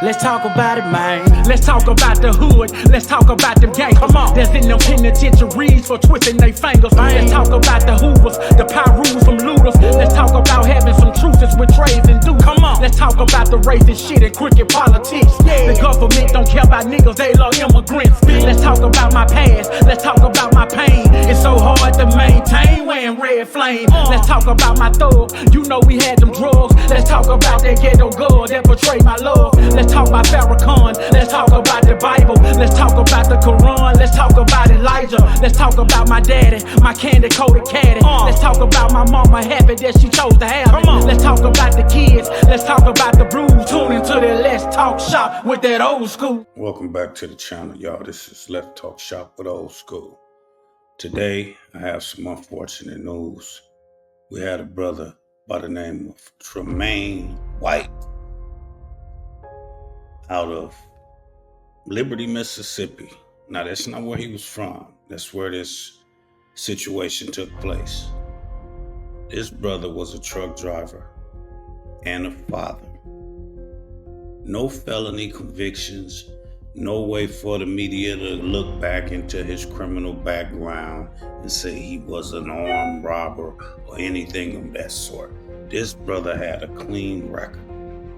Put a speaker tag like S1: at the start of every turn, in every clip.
S1: Let's talk about it, man. Let's talk about the hood. Let's talk about them gangs. Come on. That's in them penitentiaries for twisting their fingers. Let's talk about the Hoovers, the Pyrus from looters. Let's talk about having some truces with trades and dudes. Come on. Let's talk about the racist shit and crooked politics. The government don't care about niggas, they love immigrants. Let's talk about my past. Let's talk about my pain. It's so hard to maintain wearing red flame. Let's talk about my thug. You know we had them drugs. Let's talk about that ghetto girl that betrayed my love. Let's talk about Farrakhan. Let's talk about the Bible. Let's talk about the Quran. Let's talk about Elijah. Let's talk about my daddy, my candy-coated caddy. Let's talk about my mama happy that she chose to have it. Let's talk about the kids. Let's talk about the blues. Tune into the Let's Talk Shop with that old school.
S2: Welcome back to the channel, y'all. This is Let's Talk Shop with Old School. Today, I have some unfortunate news. We had a brother by the name of Tremaine White out of Liberty, Mississippi. Now, that's not where he was from. That's where this situation took place. This brother was a truck driver and a father. No felony convictions, no way for the media to look back into his criminal background and say he was an armed robber or anything of that sort. This brother had a clean record,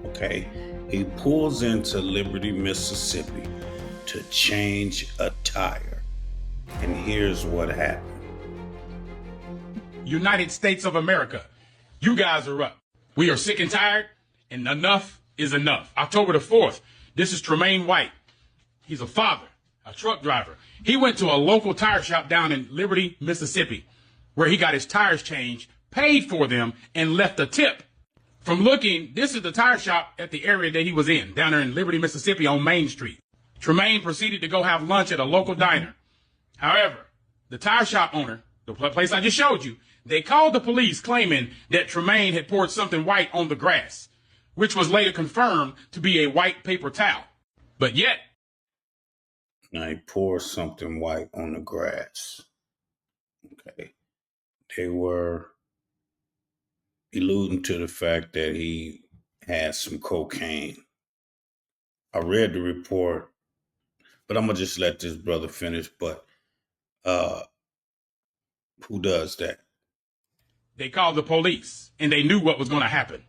S2: okay? He pulls into Liberty, Mississippi to change a tire. And here's what happened.
S3: United States of America, you guys are up. We are sick and tired, and enough is enough. October the 4th, this is Tremaine White. He's a father, a truck driver. He went to a local tire shop down in Liberty, Mississippi, where he got his tires changed, paid for them, and left a tip. From looking, this is the tire shop at the area that he was in, down there in Liberty, Mississippi on Main Street. Tremaine proceeded to go have lunch at a local diner. However, the tire shop owner, the place I just showed you, they called the police claiming that Tremaine had poured something white on the grass, which was later confirmed to be a white paper towel. But yet,
S2: now he poured something white on the grass. Okay. They were alluding to the fact that he had some cocaine. I read the report, but I'm going to just let this brother finish. But who does that?
S3: they called the police, and they knew what was going to happen.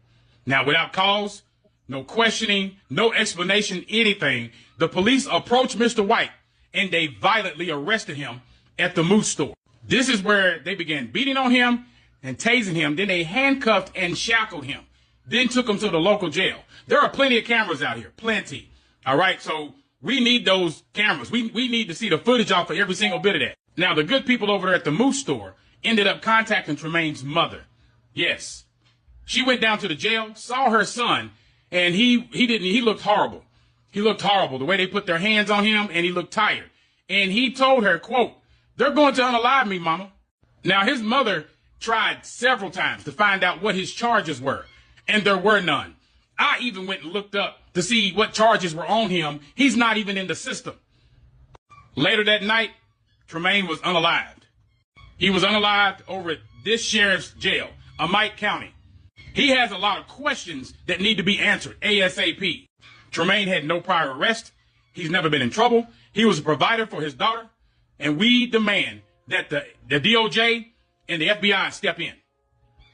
S3: Now, without cause, no questioning, no explanation, anything, the police approached Mr. White, and they violently arrested him at the Moose store. This is where they began beating on him and tasing him. Then they handcuffed and shackled him. Then took him to the local jail. There are plenty of cameras out here, plenty. All right, so we need those cameras. We need to see the footage off of every single bit of that. Now, the good people over there at the Moose store ended up contacting Tremaine's mother. Yes. She went down to the jail, saw her son, and he looked horrible. He looked horrible, the way they put their hands on him, and he looked tired. And he told her, quote, "They're going to unalive me, mama." Now, his mother tried several times to find out what his charges were, and there were none. I even went and looked up to see what charges were on him. He's not even in the system. Later that night, Tremaine was unalived. He was unalived over at this sheriff's jail, Amite County. He has a lot of questions that need to be answered ASAP. Tremaine had no prior arrest. He's never been in trouble. He was a provider for his daughter. And we demand that the DOJ and the FBI step in.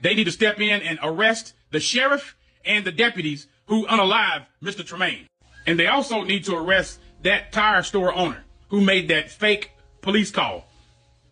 S3: They need to step in and arrest the sheriff and the deputies who unalive Mr. Tremaine. And they also need to arrest that tire store owner who made that fake police call.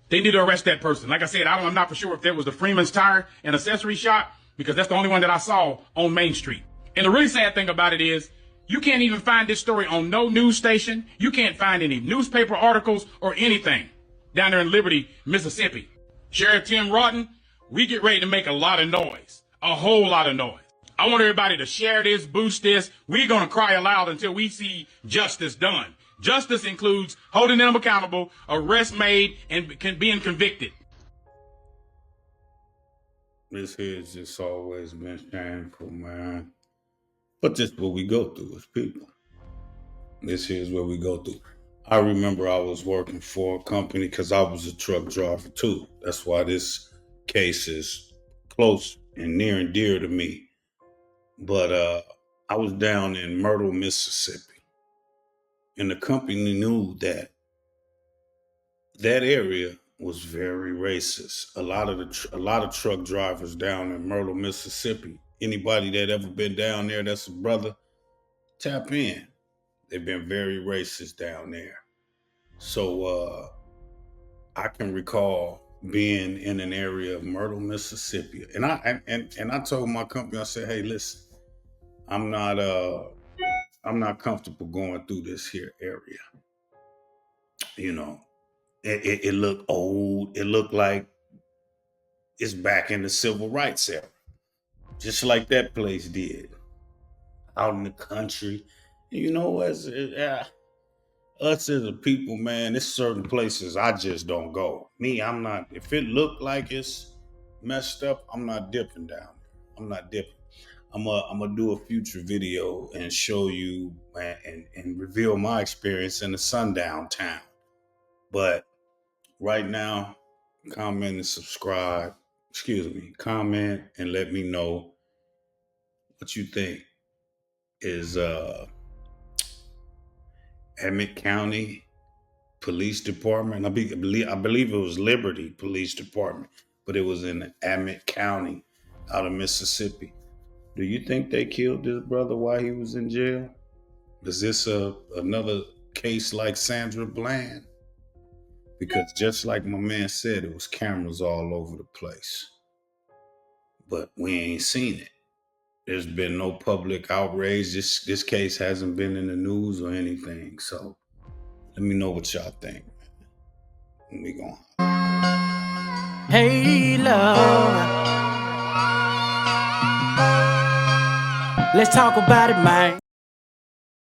S3: They need to arrest that person. Like I said, I'm not for sure if that was the Freeman's Tire and Accessory Shop, because that's the only one that I saw on Main Street. And the really sad thing about it is, you can't even find this story on no news station. You can't find any newspaper articles or anything down there in Liberty, Mississippi. Sheriff Tim Rawton, we get ready to make a lot of noise, a whole lot of noise. I want everybody to share this, boost this. We're going to cry aloud until we see justice done. Justice includes holding them accountable, arrest made, and being convicted.
S2: This has just always been shameful, man. But this is what we go through as people. This is what we go through. I remember I was working for a company because I was a truck driver too. That's why this case is close and near and dear to me. But I was down in Myrtle, Mississippi, and the company knew that area was very racist. A lot of truck drivers down in Myrtle, Mississippi. Anybody that ever been down there that's a brother, tap in. They've been very racist down there. So I can recall being in an area of Myrtle, Mississippi, and I told my company, I said, "Hey, listen, I'm not comfortable going through this here area. You know, it looked old. It looked like it's back in the civil rights era, just like that place did, out in the country. You know, as us as a people, man, there's certain places I just don't go. Me, I'm not. If it looked like it's messed up, I'm not dipping down there. I'm not dipping. I'm gonna do a future video and show you and reveal my experience in the sundown town. But right now, comment and subscribe. Comment and let me know what you think. Is Emmett County Police Department? I believe it was Liberty Police Department, but it was in Emmett County out of Mississippi. Do you think they killed this brother while he was in jail? Is this another case like Sandra Bland? Because just like my man said, it was cameras all over the place. But we ain't seen it. There's been no public outrage. This case hasn't been in the news or anything. So let me know what y'all think. We going.
S1: Hey, love. Let's talk about it, man.